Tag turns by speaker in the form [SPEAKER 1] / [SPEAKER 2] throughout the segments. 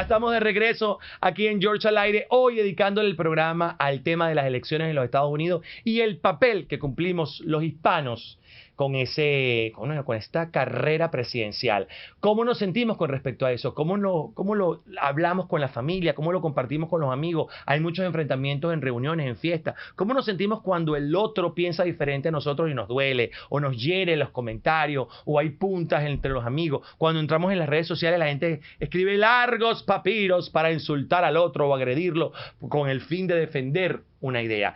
[SPEAKER 1] estamos de regreso aquí en George al Aire, hoy dedicándole el programa al tema de las elecciones en los Estados Unidos y el papel que cumplimos los hispanos con esta carrera presidencial. ¿Cómo nos sentimos con respecto a eso? ¿Cómo lo hablamos con la familia? ¿Cómo lo compartimos con los amigos? Hay muchos enfrentamientos en reuniones, en fiestas. ¿Cómo nos sentimos cuando el otro piensa diferente a nosotros y nos duele? O nos hiere los comentarios, o hay puntas entre los amigos. Cuando entramos en las redes sociales, la gente escribe largos papiros para insultar al otro o agredirlo con el fin de defender una idea.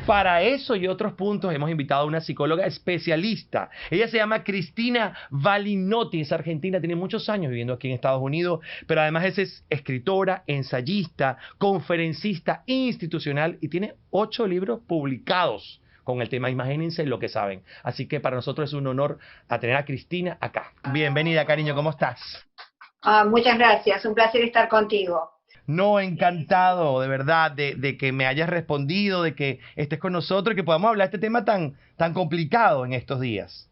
[SPEAKER 1] Para eso y otros puntos hemos invitado a una psicóloga especialista. Ella se llama Cristina Valinotti, es argentina, tiene muchos años viviendo aquí en Estados Unidos, pero además es escritora, ensayista, conferencista institucional y tiene 8 libros publicados con el tema. Imagínense lo que saben. Así que para nosotros es un honor a tener a Cristina acá. Bienvenida, cariño, ¿cómo estás?
[SPEAKER 2] Muchas gracias, un placer estar contigo.
[SPEAKER 1] No, encantado, de verdad, de que me hayas respondido, de que estés con nosotros y que podamos hablar de este tema tan complicado en estos días.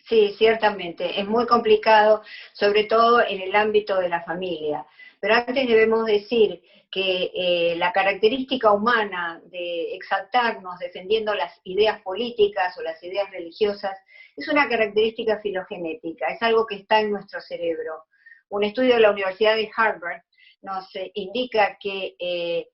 [SPEAKER 2] Sí, ciertamente, es muy complicado, sobre todo en el ámbito de la familia. Pero antes debemos decir que la característica humana de exaltarnos defendiendo las ideas políticas o las ideas religiosas es una característica filogenética, es algo que está en nuestro cerebro. Un estudio de la Universidad de Harvard nos indica que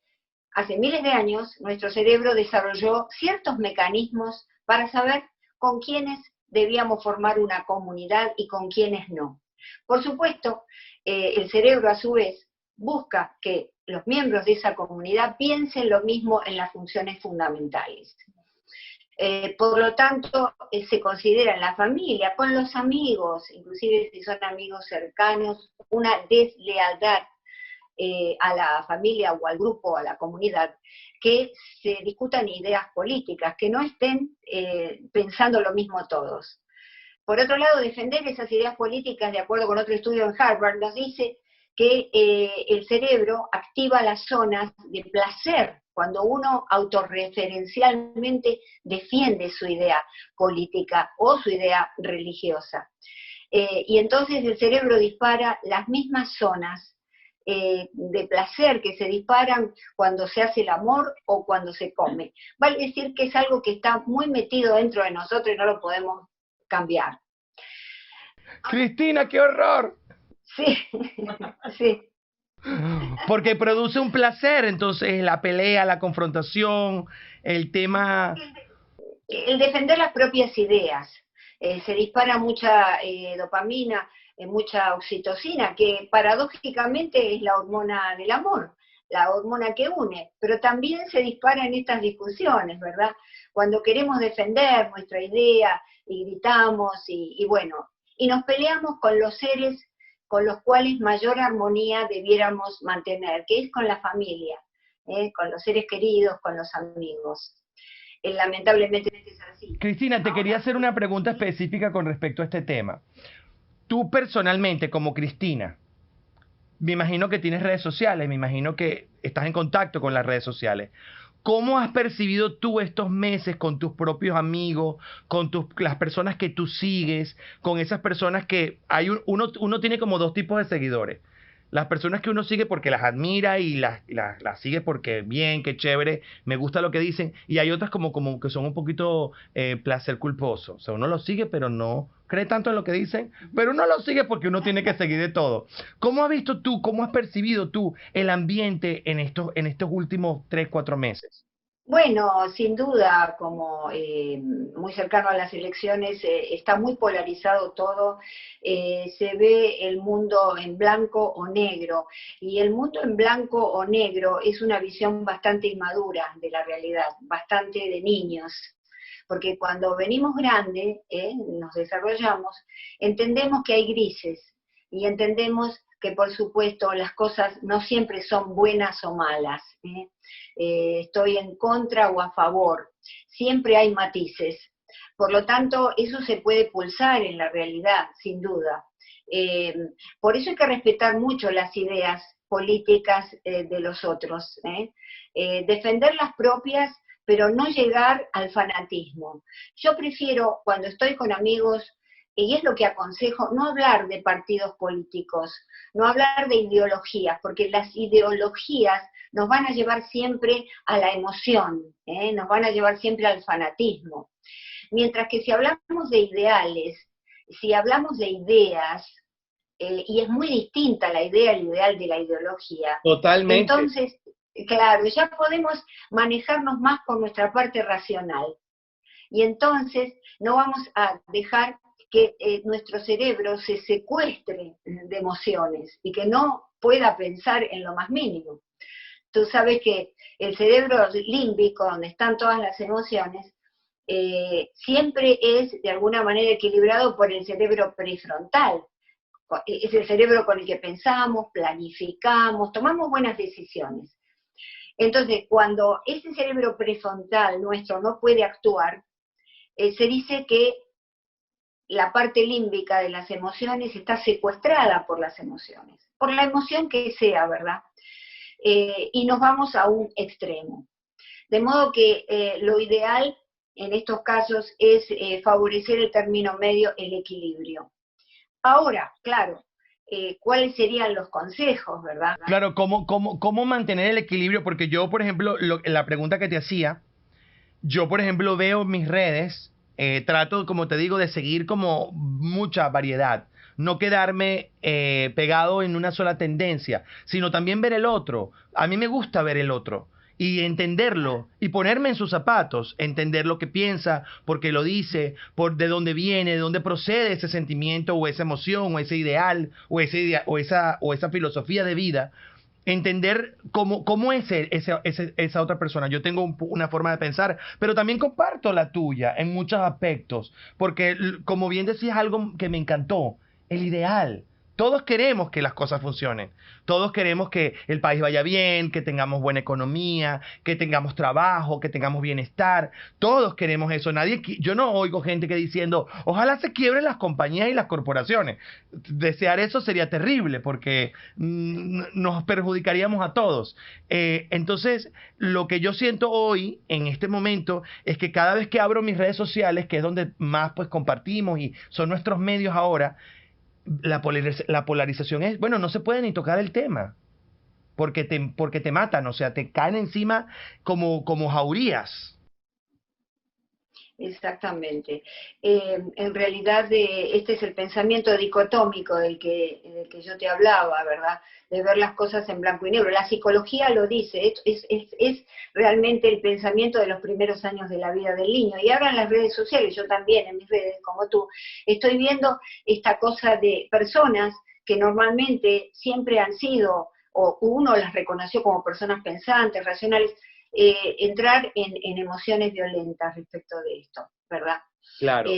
[SPEAKER 2] hace miles de años nuestro cerebro desarrolló ciertos mecanismos para saber con quiénes debíamos formar una comunidad y con quiénes no. Por supuesto, el cerebro a su vez busca que los miembros de esa comunidad piensen lo mismo en las funciones fundamentales. Por lo tanto, se considera en la familia, con los amigos, inclusive si son amigos cercanos, una deslealtad a la familia o al grupo, a la comunidad, que se discutan ideas políticas, que no estén pensando lo mismo todos. Por otro lado, defender esas ideas políticas, de acuerdo con otro estudio en Harvard, nos dice que el cerebro activa las zonas de placer cuando uno autorreferencialmente defiende su idea política o su idea religiosa. Y entonces el cerebro dispara las mismas zonas de placer que se disparan cuando se hace el amor o cuando se come. Vale decir que es algo que está muy metido dentro de nosotros y no lo podemos cambiar.
[SPEAKER 1] Cristina, qué horror.
[SPEAKER 2] Sí, sí.
[SPEAKER 1] Porque produce un placer, entonces la pelea, la confrontación, el tema...
[SPEAKER 2] El defender las propias ideas. Se dispara mucha dopamina, mucha oxitocina, que paradójicamente es la hormona del amor, la hormona que une, pero también se dispara en estas discusiones, ¿verdad? Cuando queremos defender nuestra idea y gritamos y bueno, y nos peleamos con los seres con los cuales mayor armonía debiéramos mantener, que es con la familia, con los seres queridos, con los amigos. Lamentablemente es así.
[SPEAKER 1] Cristina, te quería hacer una pregunta específica con respecto a este tema. Tú personalmente, como Cristina, me imagino que tienes redes sociales, me imagino que estás en contacto con las redes sociales. ¿Cómo has percibido tú estos meses con tus propios amigos, con las personas que tú sigues, con esas personas que uno tiene como 2 tipos de seguidores? Las personas que uno sigue porque las admira y las sigue porque bien, qué chévere, me gusta lo que dicen. Y hay otras como que son un poquito placer culposo. O sea, uno los sigue pero no cree tanto en lo que dicen, pero uno los sigue porque uno tiene que seguir de todo. ¿Cómo has visto tú, cómo has percibido tú el ambiente en estos últimos 3, 4 meses?
[SPEAKER 2] Bueno, sin duda, como muy cercano a las elecciones, está muy polarizado todo, se ve el mundo en blanco o negro, y el mundo en blanco o negro es una visión bastante inmadura de la realidad, bastante de niños, porque cuando venimos grandes, nos desarrollamos, entendemos que hay grises, y entendemos que por supuesto las cosas no siempre son buenas o malas, estoy en contra o a favor, siempre hay matices. Por lo tanto, eso se puede pulsar en la realidad, sin duda. Por eso hay que respetar mucho las ideas políticas de los otros, defender las propias, pero no llegar al fanatismo. Yo prefiero, cuando estoy con amigos, y es lo que aconsejo, no hablar de partidos políticos, no hablar de ideologías, porque las ideologías nos van a llevar siempre a la emoción, nos van a llevar siempre al fanatismo. Mientras que si hablamos de ideales, si hablamos de ideas, y es muy distinta la idea al ideal de la ideología,
[SPEAKER 1] Totalmente.
[SPEAKER 2] entonces, claro, ya podemos manejarnos más con nuestra parte racional. Y entonces no vamos a dejar que nuestro cerebro se secuestre de emociones y que no pueda pensar en lo más mínimo. Tú sabes que el cerebro límbico, donde están todas las emociones, siempre es de alguna manera equilibrado por el cerebro prefrontal. Es el cerebro con el que pensamos, planificamos, tomamos buenas decisiones. Entonces, cuando ese cerebro prefrontal nuestro no puede actuar, se dice que la parte límbica de las emociones está secuestrada por las emociones, por la emoción que sea, ¿verdad? Y nos vamos a un extremo. De modo que lo ideal en estos casos es favorecer el término medio, el equilibrio. Ahora, claro, ¿cuáles serían los consejos, verdad?
[SPEAKER 1] Claro, ¿cómo mantener el equilibrio? Porque yo, por ejemplo, la pregunta que te hacía, yo, por ejemplo, veo mis redes, trato, como te digo, de seguir como mucha variedad. No quedarme pegado en una sola tendencia, sino también ver el otro. A mí me gusta ver el otro y entenderlo y ponerme en sus zapatos, entender lo que piensa, por qué lo dice, por de dónde viene, de dónde procede ese sentimiento o esa emoción o ese ideal o esa filosofía de vida. Entender cómo es esa otra persona. Yo tengo una forma de pensar, pero también comparto la tuya en muchos aspectos, porque como bien decías algo que me encantó, el ideal. Todos queremos que las cosas funcionen. Todos queremos que el país vaya bien, que tengamos buena economía, que tengamos trabajo, que tengamos bienestar. Todos queremos eso. Yo no oigo gente que diciendo, ojalá se quiebren las compañías y las corporaciones. Desear eso sería terrible porque nos perjudicaríamos a todos. Entonces, lo que yo siento hoy, en este momento, es que cada vez que abro mis redes sociales, que es donde más pues compartimos y son nuestros medios ahora, la polarización es, bueno, no se puede ni tocar el tema, porque te matan, o sea, te caen encima como jaurías.
[SPEAKER 2] Exactamente. En realidad este es el pensamiento dicotómico del que yo te hablaba, ¿verdad? De ver las cosas en blanco y negro. La psicología lo dice, es realmente el pensamiento de los primeros años de la vida del niño. Y ahora en las redes sociales, yo también en mis redes, como tú, estoy viendo esta cosa de personas que normalmente siempre han sido, o uno las reconoció como personas pensantes, racionales, entrar en emociones violentas respecto de esto, ¿verdad?
[SPEAKER 1] Claro.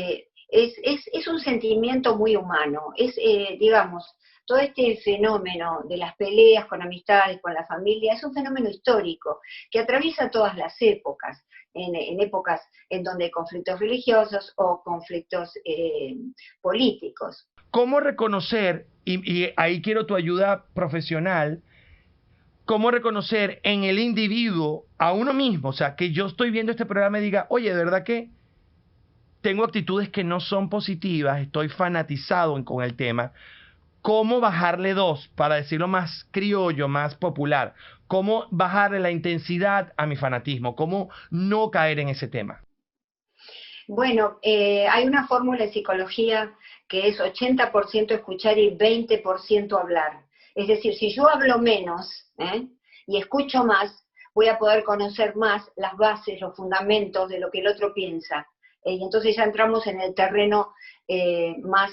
[SPEAKER 2] Es un sentimiento muy humano, digamos, todo este fenómeno de las peleas con amistades, con la familia, es un fenómeno histórico que atraviesa todas las épocas, en épocas en donde hay conflictos religiosos o conflictos políticos.
[SPEAKER 1] ¿Cómo reconocer, y ahí quiero tu ayuda profesional, cómo reconocer en el individuo a uno mismo? O sea, que yo estoy viendo este programa y diga, oye, de verdad que tengo actitudes que no son positivas, estoy fanatizado con el tema. ¿Cómo bajarle dos, para decirlo más criollo, más popular? ¿Cómo bajarle la intensidad a mi fanatismo? ¿Cómo no caer en ese tema?
[SPEAKER 2] Bueno, hay una fórmula en psicología que es 80% escuchar y 20% hablar. Es decir, si yo hablo menos y escucho más, voy a poder conocer más las bases, los fundamentos de lo que el otro piensa. Y entonces ya entramos en el terreno más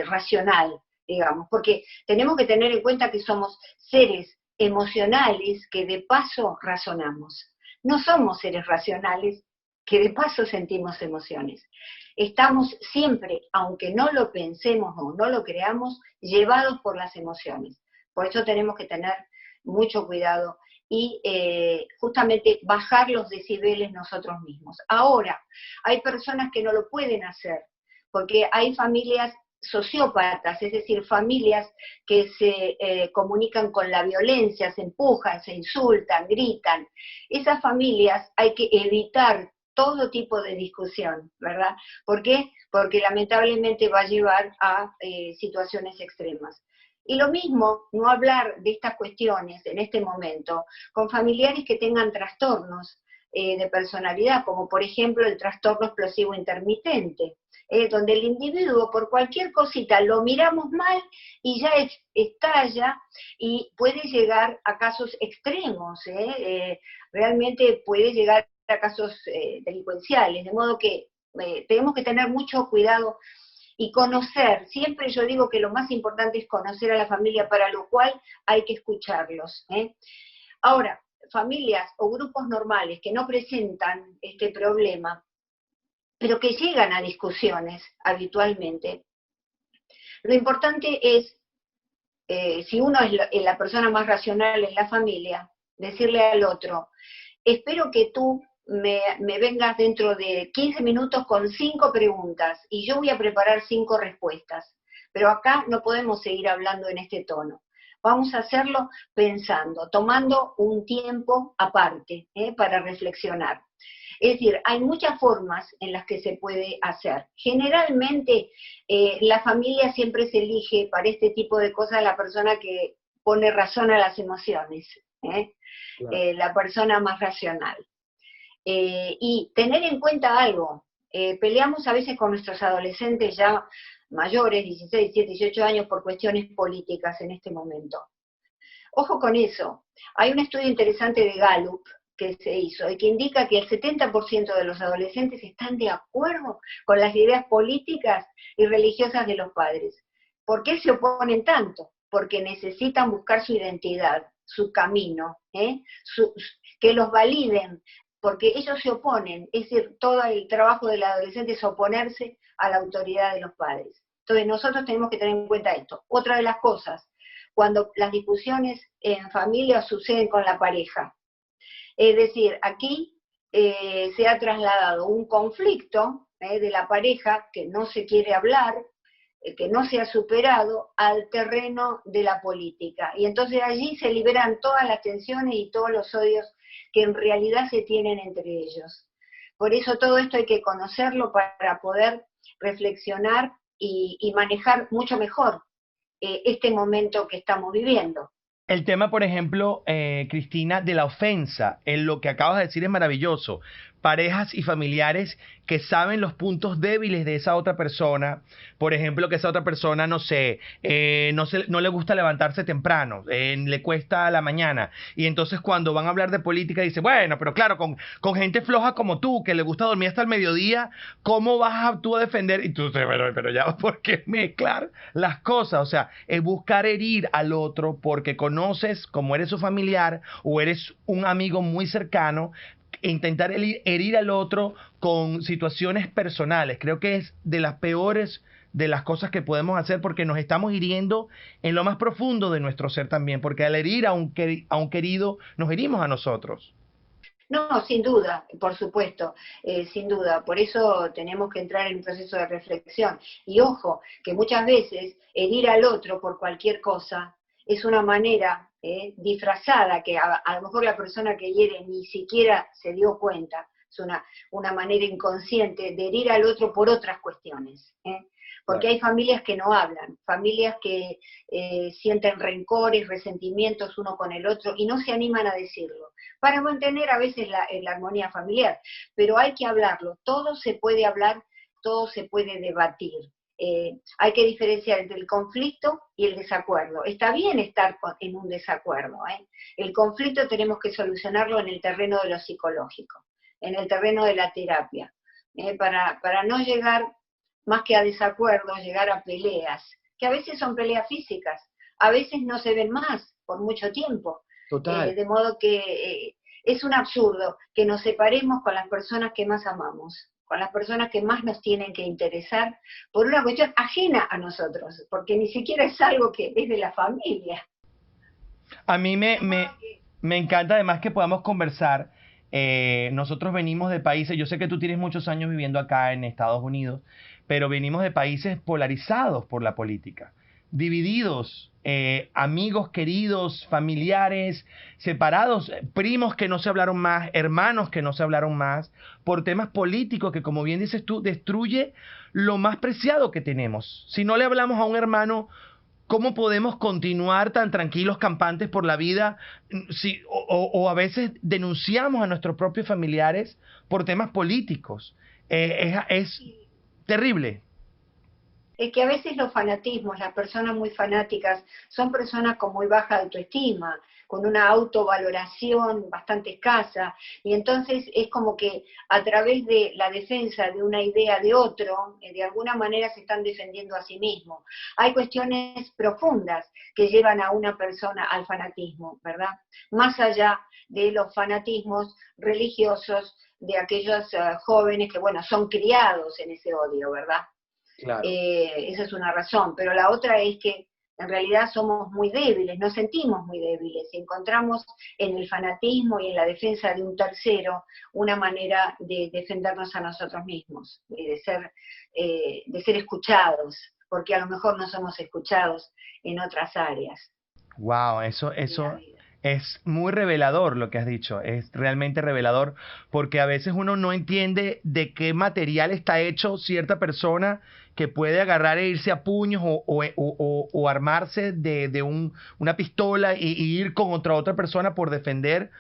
[SPEAKER 2] racional, digamos, porque tenemos que tener en cuenta que somos seres emocionales que de paso razonamos. No somos seres racionales que de paso sentimos emociones. Estamos siempre, aunque no lo pensemos o no lo creamos, llevados por las emociones. Por eso tenemos que tener mucho cuidado y justamente bajar los decibeles nosotros mismos. Ahora, hay personas que no lo pueden hacer, porque hay familias sociópatas, es decir, familias que se comunican con la violencia, se empujan, se insultan, gritan. Esas familias hay que evitar todo tipo de discusión, ¿verdad? ¿Por qué? Porque lamentablemente va a llevar a situaciones extremas. Y lo mismo, no hablar de estas cuestiones en este momento con familiares que tengan trastornos de personalidad, como por ejemplo el trastorno explosivo intermitente, donde el individuo por cualquier cosita lo miramos mal y ya estalla y puede llegar a casos extremos, realmente puede llegar a casos delincuenciales, de modo que tenemos que tener mucho cuidado y conocer. Siempre yo digo que lo más importante es conocer a la familia, para lo cual hay que escucharlos. Ahora, familias o grupos normales que no presentan este problema, pero que llegan a discusiones habitualmente, lo importante es, si uno es la persona más racional en la familia, decirle al otro: espero que tú me vengas dentro de 15 minutos con 5 preguntas y yo voy a preparar 5 respuestas. Pero acá no podemos seguir hablando en este tono. Vamos a hacerlo pensando, tomando un tiempo aparte para reflexionar. Es decir, hay muchas formas en las que se puede hacer. Generalmente la familia siempre se elige para este tipo de cosas la persona que pone razón a las emociones, claro. La persona más racional. Y tener en cuenta algo, peleamos a veces con nuestros adolescentes ya mayores, 16, 17, 18 años, por cuestiones políticas en este momento. Ojo con eso. Hay un estudio interesante de Gallup que se hizo y que indica que el 70% de los adolescentes están de acuerdo con las ideas políticas y religiosas de los padres. ¿Por qué se oponen tanto? Porque necesitan buscar su identidad, su camino, que los validen, porque ellos se oponen. Es decir, todo el trabajo del adolescente es oponerse a la autoridad de los padres. Entonces nosotros tenemos que tener en cuenta esto. Otra de las cosas, cuando las discusiones en familia suceden con la pareja. Es decir, aquí se ha trasladado un conflicto de la pareja que no se quiere hablar, que no se ha superado, al terreno de la política. Y entonces allí se liberan todas las tensiones y todos los odios que en realidad se tienen entre ellos. Por eso todo esto hay que conocerlo para poder reflexionar y manejar mucho mejor este momento que estamos viviendo.
[SPEAKER 1] El tema, por ejemplo, Cristina, de la ofensa, en lo que acabas de decir es maravilloso. Parejas y familiares que saben los puntos débiles de esa otra persona. Por ejemplo, que esa otra persona, no sé, no le gusta levantarse temprano, le cuesta a la mañana. Y entonces cuando van a hablar de política dice, bueno, pero claro, con gente floja como tú, que le gusta dormir hasta el mediodía, ¿cómo vas tú a defender? Y tú dices, pero ya, ¿por qué mezclar las cosas? O sea, es buscar herir al otro porque conoces, como eres su familiar o eres un amigo muy cercano, intentar herir al otro con situaciones personales. Creo que es de las peores de las cosas que podemos hacer, porque nos estamos hiriendo en lo más profundo de nuestro ser también, porque al herir a un querido nos herimos a nosotros.
[SPEAKER 2] No, sin duda, por supuesto, sin duda. Por eso tenemos que entrar en un proceso de reflexión. Y ojo, que muchas veces herir al otro por cualquier cosa es una manera disfrazada, que a lo mejor la persona que hiere ni siquiera se dio cuenta. Es una manera inconsciente de herir al otro por otras cuestiones. Porque hay familias que no hablan, familias que sienten rencores, resentimientos uno con el otro y no se animan a decirlo, para mantener a veces la armonía familiar. Pero hay que hablarlo, todo se puede hablar, todo se puede debatir. Hay que diferenciar entre el conflicto y el desacuerdo. Está bien estar en un desacuerdo. El conflicto tenemos que solucionarlo en el terreno de lo psicológico, en el terreno de la terapia, para no llegar más que a desacuerdos, llegar a peleas, que a veces son peleas físicas, a veces no se ven más por mucho tiempo.
[SPEAKER 1] Total.
[SPEAKER 2] De modo que es un absurdo que nos separemos con las personas que más amamos, con las personas que más nos tienen que interesar, por una cuestión ajena a nosotros, porque ni siquiera es algo que es de la familia.
[SPEAKER 1] A mí me encanta además que podamos conversar. Nosotros venimos de países, yo sé que tú tienes muchos años viviendo acá en Estados Unidos, pero venimos de países polarizados por la política. divididos, amigos queridos, familiares separados, primos que no se hablaron más, hermanos que no se hablaron más, por temas políticos que, como bien dices tú, destruye lo más preciado que tenemos. Si no le hablamos a un hermano, ¿cómo podemos continuar tan tranquilos, campantes por la vida? Si, o a veces denunciamos a nuestros propios familiares por temas políticos. Es terrible.
[SPEAKER 2] Es que a veces los fanatismos, las personas muy fanáticas, son personas con muy baja autoestima, con una autovaloración bastante escasa, y entonces es como que a través de la defensa de una idea de otro, de alguna manera se están defendiendo a sí mismos. Hay cuestiones profundas que llevan a una persona al fanatismo, ¿verdad? Más allá de los fanatismos religiosos de aquellos jóvenes que, bueno, son criados en ese odio, ¿verdad?
[SPEAKER 1] Claro.
[SPEAKER 2] Esa es una razón, pero la otra es que en realidad somos muy débiles, nos sentimos muy débiles, y encontramos en el fanatismo y en la defensa de un tercero una manera de defendernos a nosotros mismos, de ser escuchados, porque a lo mejor no somos escuchados en otras áreas.
[SPEAKER 1] Wow, eso es muy revelador lo que has dicho, es realmente revelador, porque a veces uno no entiende de qué material está hecho cierta persona que puede agarrar e irse a puños o armarse de una pistola y ir con otra persona por defender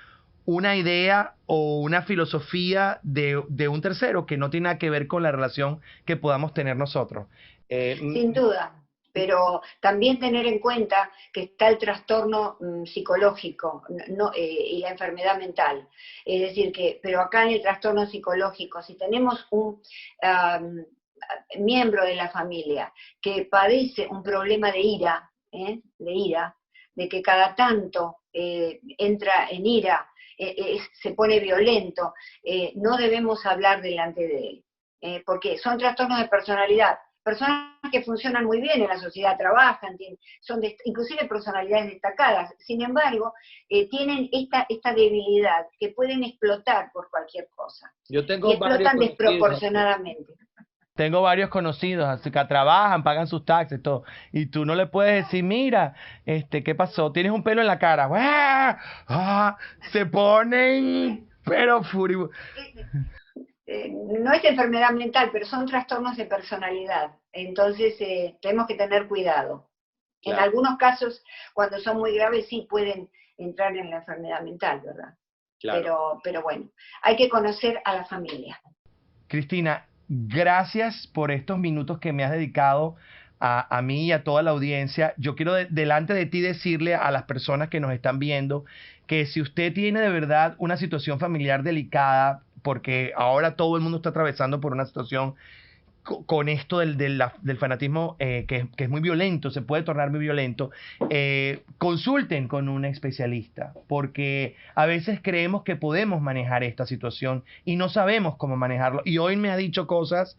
[SPEAKER 1] una idea o una filosofía de un tercero que no tiene nada que ver con la relación que podamos tener nosotros.
[SPEAKER 2] Sin duda. Pero también tener en cuenta que está el trastorno psicológico y la enfermedad mental. Es decir, pero acá en el trastorno psicológico, si tenemos un miembro de la familia que padece un problema de ira, de que cada tanto entra en ira, se pone violento, no debemos hablar delante de él, porque son trastornos de personalidad. Personas que funcionan muy bien en la sociedad, trabajan, son inclusive personalidades destacadas, sin embargo, tienen esta debilidad que pueden explotar por cualquier cosa.
[SPEAKER 3] Yo tengo
[SPEAKER 2] y explotan desproporcionadamente.
[SPEAKER 1] Tengo varios conocidos, así que trabajan, pagan sus taxes, todo. Y tú no le puedes decir, mira, ¿qué pasó? Tienes un pelo en la cara. ¡Ah! Se ponen, pero furiosos.
[SPEAKER 2] No es enfermedad mental, pero son trastornos de personalidad. Entonces tenemos que tener cuidado. Claro. En algunos casos, cuando son muy graves, sí pueden entrar en la enfermedad mental, ¿verdad? Claro. Pero bueno, hay que conocer a la familia.
[SPEAKER 1] Cristina, gracias por estos minutos que me has dedicado a mí y a toda la audiencia. Yo quiero delante de ti decirle a las personas que nos están viendo que si usted tiene de verdad una situación familiar delicada, porque ahora todo el mundo está atravesando por una situación con esto del fanatismo que es muy violento, se puede tornar muy violento, consulten con un especialista, porque a veces creemos que podemos manejar esta situación y no sabemos cómo manejarlo. Y hoy me ha dicho cosas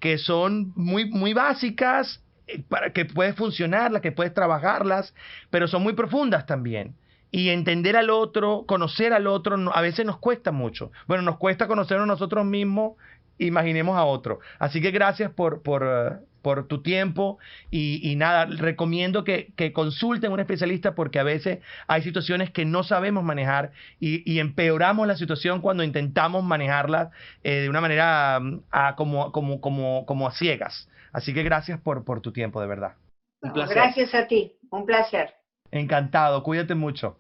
[SPEAKER 1] que son muy básicas, para que puedes funcionarlas, que puedes trabajarlas, pero son muy profundas también. Y entender al otro, conocer al otro, a veces nos cuesta mucho. Bueno, nos cuesta conocernos nosotros mismos, imaginemos a otro. Así que gracias por tu tiempo y nada, recomiendo que consulten a un especialista, porque a veces hay situaciones que no sabemos manejar y empeoramos la situación cuando intentamos manejarla de una manera como a ciegas. Así que gracias por tu tiempo, de verdad.
[SPEAKER 2] Un placer. Gracias a ti, un placer.
[SPEAKER 1] Encantado, cuídate mucho.